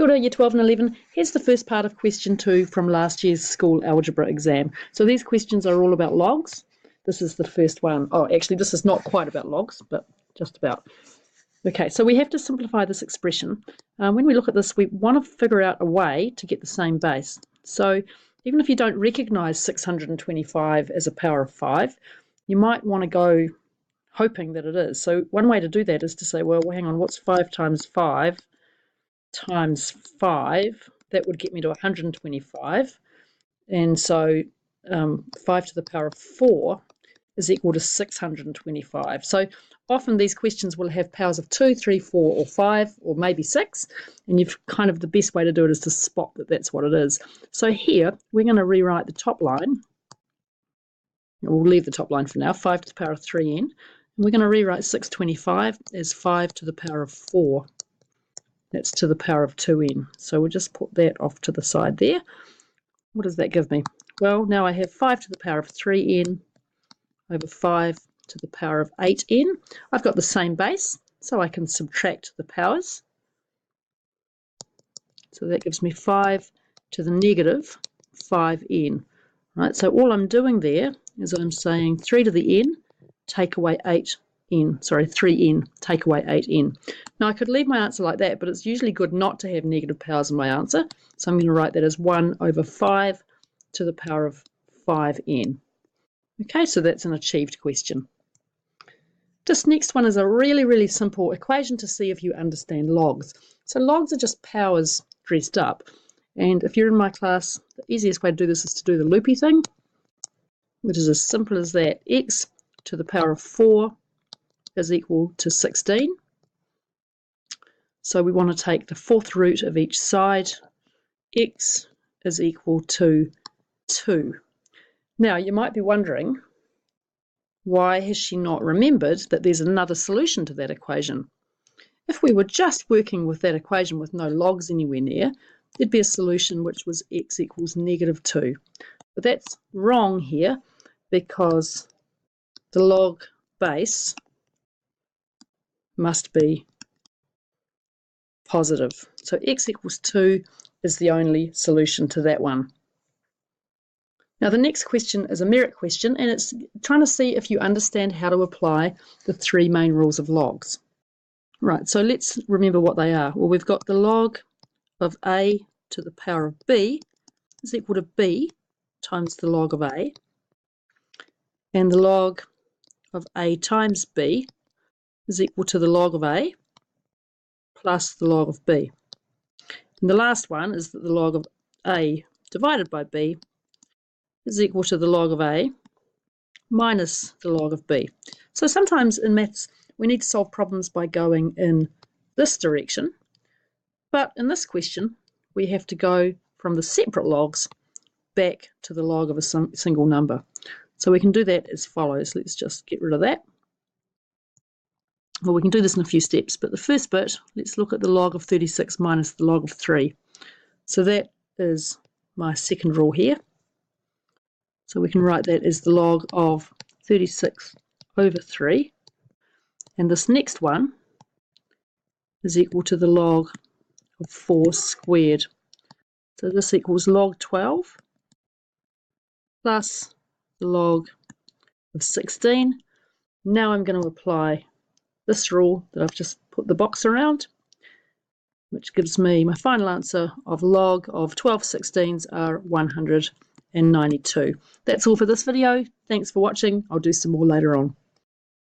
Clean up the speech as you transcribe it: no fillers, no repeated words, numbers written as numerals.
Kia ora, Year 12 and 11. Here's the first part of question 2 from last year's school algebra exam. So these questions are all about logs. This is the first one. Oh, actually, this is not quite about logs, but just about. Okay, so we have to simplify this expression. When we look at this, we want to figure out a way to get the same base. So even if you don't recognise 625 as a power of 5, you might want to go hoping that it is. So one way to do that is to say, well, hang on, what's 5 times 5? Times 5, that would get me to 125, and so 5 to the power of 4 is equal to 625. So often these questions will have powers of 2, 3, 4 or 5 or maybe 6, and you've kind of the best way to do it is to spot that that's what it is. So here we're going to rewrite the top line. We'll leave the top line for now, 5 to the power of 3n, and we're going to rewrite 625 as 5 to the power of 4. That's to the power of 2n. So we'll just put that off to the side there. What does that give me? Well, now I have 5 to the power of 3n over 5 to the power of 8n. I've got the same base, so I can subtract the powers. So that gives me 5 to the negative 5n. Right, so all I'm doing there is I'm saying 3 to the n, take away 3n, take away 8n. Now I could leave my answer like that, but it's usually good not to have negative powers in my answer. So I'm going to write that as 1 over 5 to the power of 5n. Okay, so that's an achieved question. This next one is a really, really simple equation to see if you understand logs. So logs are just powers dressed up. And if you're in my class, the easiest way to do this is to do the loopy thing, which is as simple as that. X to the power of 4 is equal to 16. So we want to take the fourth root of each side. X is equal to 2. Now you might be wondering, why has she not remembered that there's another solution to that equation? If we were just working with that equation with no logs anywhere near, there'd be a solution which was x equals negative 2. But that's wrong here because the log base must be positive. So x equals 2 is the only solution to that one. Now the next question is a merit question, and it's trying to see if you understand how to apply the 3 main rules of logs. Right, so let's remember what they are. Well, we've got the log of a to the power of b is equal to b times the log of a, and the log of a times b is equal to the log of a plus the log of b. And the last one is that the log of a divided by b is equal to the log of a minus the log of b. So sometimes in maths we need to solve problems by going in this direction, but in this question we have to go from the separate logs back to the log of a single number. So we can do that as follows. Let's just get rid of that. Well, we can do this in a few steps, but the first bit, let's look at the log of 36 minus the log of 3. So that is my second rule here. So we can write that as the log of 36 over 3. And this next one is equal to the log of 4 squared. So this equals log 12 plus the log of 16. Now I'm going to apply this rule that I've just put the box around, which gives me my final answer of log of 12/16 are 192. That's all for this video. Thanks for watching. I'll do some more later on.